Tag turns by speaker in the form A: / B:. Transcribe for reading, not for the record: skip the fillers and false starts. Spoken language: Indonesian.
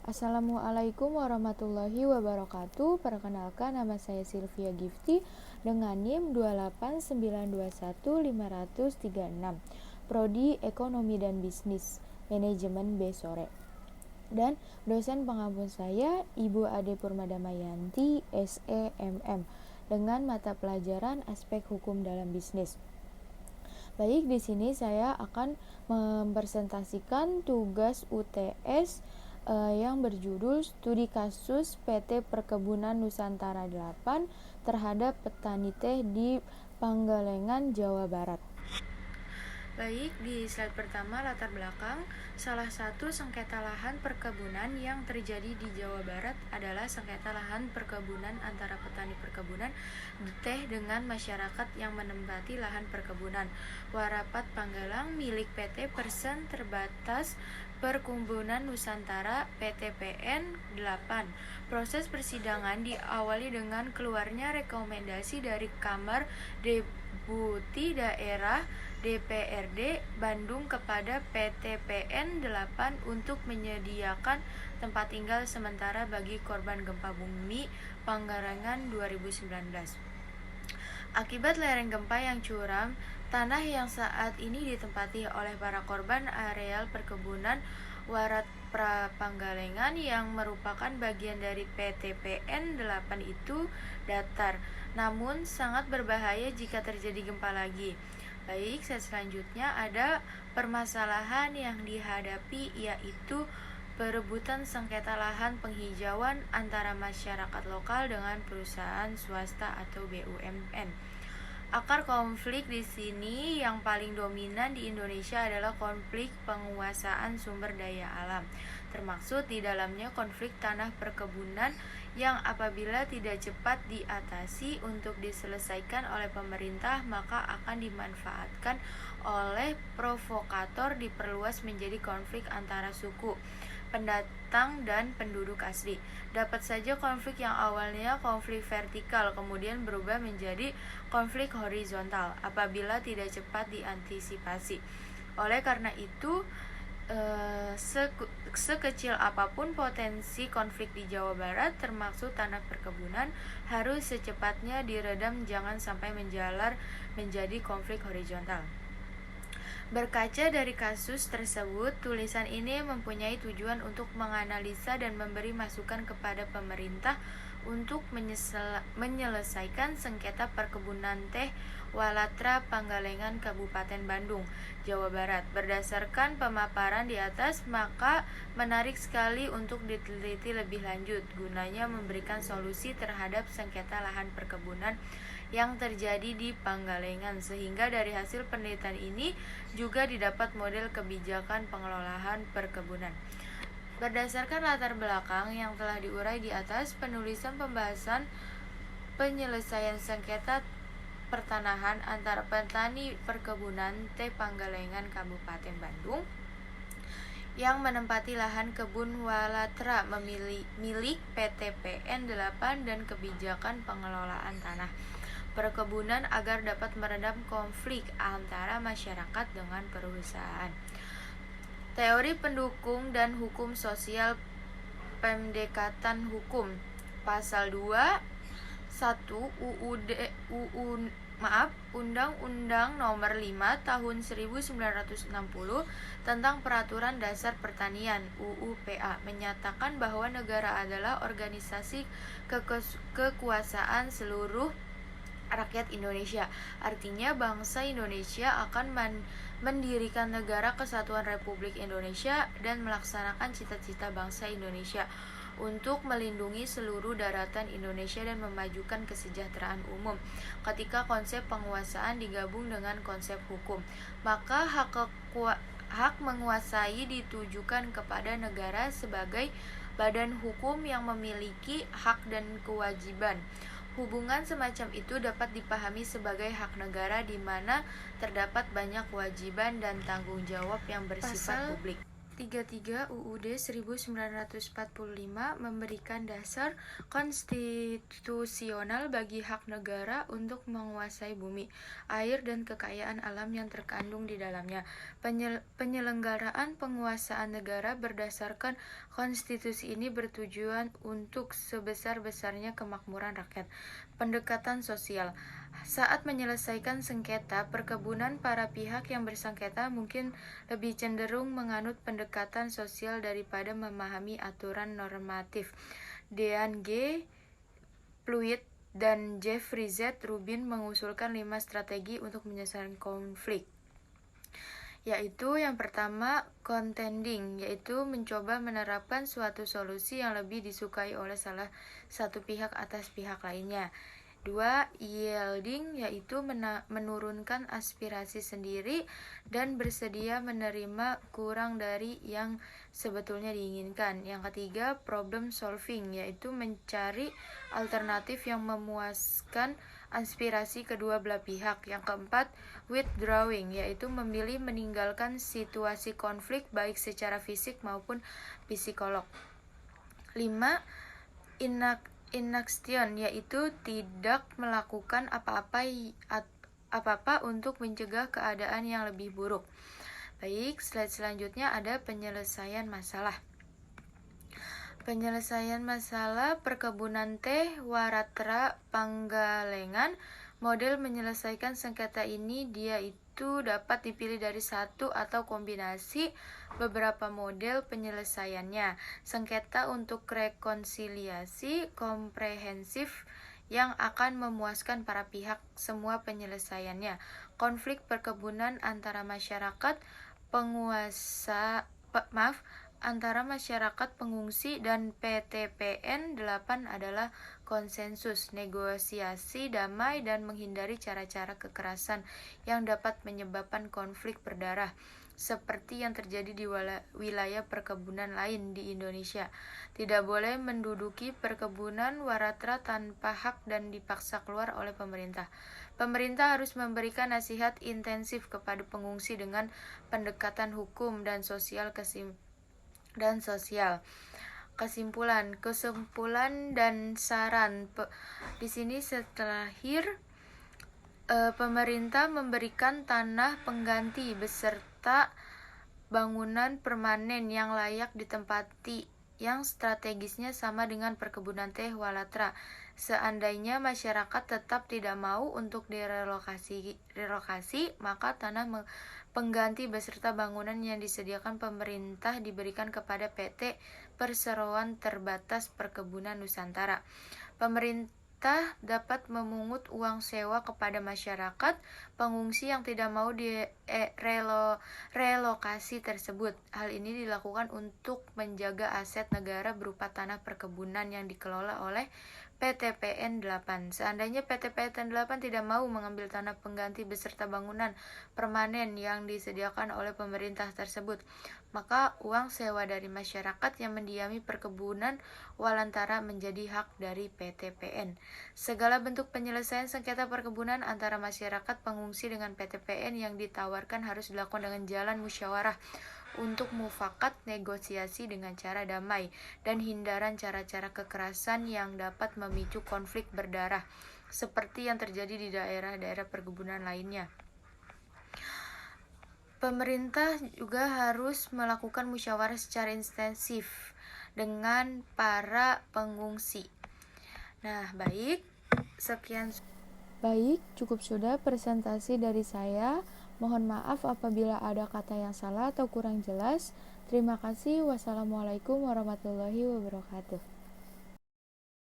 A: Assalamualaikum warahmatullahi wabarakatuh. Perkenalkan, nama saya Sylvia Gifty dengan NIM 289215036, Prodi Ekonomi dan Bisnis, Manajemen B Sore. Dan dosen pengampun saya Ibu Ade Purmadamayanti, SEMM, dengan mata pelajaran Aspek Hukum dalam Bisnis. Baik, di sini saya akan mempresentasikan tugas UTS yang berjudul Studi Kasus PT Perkebunan Nusantara 8 terhadap petani teh di Panggalengan, Jawa Barat. Baik, di slide pertama latar belakang, salah satu sengketa lahan perkebunan yang terjadi di Jawa Barat adalah sengketa lahan perkebunan antara petani perkebunan teh dengan masyarakat yang menempati lahan perkebunan Warapat Panggalang milik PT Persen Terbatas Perkebunan Nusantara PTPN 8. Proses persidangan diawali dengan keluarnya rekomendasi dari Kamar Deputi Daerah DPRD Bandung kepada PTPN 8 untuk menyediakan tempat tinggal sementara bagi korban gempa bumi Panggalengan 2019. Akibat lereng gempa yang curam, tanah yang saat ini ditempati oleh para korban areal perkebunan Warat Panggalengan yang merupakan bagian dari PTPN 8 itu datar, namun sangat berbahaya jika terjadi gempa lagi. Baik, selanjutnya ada permasalahan yang dihadapi, yaitu perebutan sengketa lahan penghijauan antara masyarakat lokal dengan perusahaan swasta atau BUMN. Akar konflik di sini yang paling dominan di Indonesia adalah konflik penguasaan sumber daya alam. Termaksud di dalamnya konflik tanah perkebunan yang apabila tidak cepat diatasi untuk diselesaikan oleh pemerintah, maka akan dimanfaatkan oleh provokator diperluas menjadi konflik antara suku, pendatang dan penduduk asli. Dapat saja konflik yang awalnya konflik vertikal kemudian berubah menjadi konflik horizontal apabila tidak cepat diantisipasi. Oleh karena itu, sekecil apapun potensi konflik di Jawa Barat, termasuk tanah perkebunan, harus secepatnya diredam, jangan sampai menjalar menjadi konflik horizontal. Berkaca dari kasus tersebut, tulisan ini mempunyai tujuan untuk menganalisa dan memberi masukan kepada pemerintah untuk menyelesaikan sengketa perkebunan teh Walatra Panggalengan Kabupaten Bandung, Jawa Barat. Berdasarkan pemaparan di atas, maka menarik sekali untuk diteliti lebih lanjut gunanya memberikan solusi terhadap sengketa lahan perkebunan yang terjadi di Panggalengan, sehingga dari hasil penelitian ini juga didapat model kebijakan pengelolaan perkebunan. Berdasarkan latar belakang yang telah diurai di atas, penulisan pembahasan penyelesaian sengketa pertanahan antara petani perkebunan teh Panggalengan Kabupaten Bandung yang menempati lahan kebun Walatra milik PTPN 8 dan kebijakan pengelolaan tanah perkebunan agar dapat meredam konflik antara masyarakat dengan perusahaan. Teori pendukung dan hukum sosial pendekatan hukum. Pasal 2 Undang-Undang Nomor 5 Tahun 1960 tentang Peraturan Dasar Pertanian (UUPA) menyatakan bahwa negara adalah organisasi kekuasaan seluruh rakyat Indonesia. Artinya bangsa Indonesia akan mendirikan negara kesatuan Republik Indonesia dan melaksanakan cita-cita bangsa Indonesia untuk melindungi seluruh daratan Indonesia dan memajukan kesejahteraan umum. Ketika konsep penguasaan digabung dengan konsep hukum, maka hak menguasai ditujukan kepada negara sebagai badan hukum yang memiliki hak dan kewajiban. Hubungan semacam itu dapat dipahami sebagai hak negara di mana terdapat banyak kewajiban dan tanggung jawab yang bersifat publik. 33 UUD 1945 memberikan dasar konstitusional bagi hak negara untuk menguasai bumi, air, dan kekayaan alam yang terkandung di dalamnya. Penyelenggaraan penguasaan negara berdasarkan Konstitusi ini bertujuan untuk sebesar-besarnya kemakmuran rakyat. Pendekatan sosial. Saat menyelesaikan sengketa perkebunan, para pihak yang bersengketa mungkin lebih cenderung menganut pendekatan sosial daripada memahami aturan normatif. Dean G. Pluit dan Jeffrey Z. Rubin mengusulkan 5 strategi untuk menyelesaikan konflik, yaitu yang pertama, contending, yaitu mencoba menerapkan suatu solusi yang lebih disukai oleh salah satu pihak atas pihak lainnya. 2. Yielding, yaitu menurunkan aspirasi sendiri dan bersedia menerima kurang dari yang sebetulnya diinginkan. Yang ketiga, problem solving, yaitu mencari alternatif yang memuaskan aspirasi kedua belah pihak. Yang keempat, withdrawing, yaitu memilih meninggalkan situasi konflik baik secara fisik maupun psikolog. 5. Inaction, yaitu tidak melakukan apa-apa untuk mencegah keadaan yang lebih buruk. Baik, slide selanjutnya ada penyelesaian masalah. Penyelesaian masalah perkebunan teh Waratra Panggalengan. Model menyelesaikan sengketa ini dia itu dapat dipilih dari satu atau kombinasi beberapa model penyelesaiannya. Sengketa untuk rekonsiliasi komprehensif yang akan memuaskan para pihak, semua penyelesaiannya. Konflik perkebunan antara masyarakat antara masyarakat pengungsi dan PTPN 8 adalah konsensus, negosiasi damai, dan menghindari cara-cara kekerasan yang dapat menyebabkan konflik berdarah, seperti yang terjadi di wilayah perkebunan lain di Indonesia. Tidak boleh menduduki perkebunan Waratra tanpa hak dan dipaksa keluar oleh pemerintah. Pemerintah harus memberikan nasihat intensif kepada pengungsi dengan pendekatan hukum dan sosial Kesimpulan dan saran. Di sini pemerintah memberikan tanah pengganti beserta bangunan permanen yang layak ditempati yang strategisnya sama dengan perkebunan teh Waratra. Seandainya masyarakat tetap tidak mau untuk direlokasi, maka tanah pengganti beserta bangunan yang disediakan pemerintah diberikan kepada PT Perseroan Terbatas Perkebunan Nusantara. Pemerintah dapat memungut uang sewa kepada masyarakat pengungsi yang tidak mau relokasi tersebut. Hal ini dilakukan untuk menjaga aset negara berupa tanah perkebunan yang dikelola oleh PTPN 8. Seandainya PTPN 8 tidak mau mengambil tanah pengganti beserta bangunan permanen yang disediakan oleh pemerintah tersebut, maka uang sewa dari masyarakat yang mendiami perkebunan Walantara menjadi hak dari PTPN. Segala bentuk penyelesaian sengketa perkebunan antara masyarakat pengungsi dengan PTPN yang ditawarkan harus dilakukan dengan jalan musyawarah untuk mufakat, negosiasi dengan cara damai, dan hindaran cara-cara kekerasan yang dapat memicu konflik berdarah seperti yang terjadi di daerah-daerah perkebunan lainnya. Pemerintah juga harus melakukan musyawarah secara intensif dengan para pengungsi. Nah, baik, sekian. Baik, cukup sudah presentasi dari saya. Mohon maaf apabila ada kata yang salah atau kurang jelas. Terima kasih. Wassalamualaikum warahmatullahi wabarakatuh.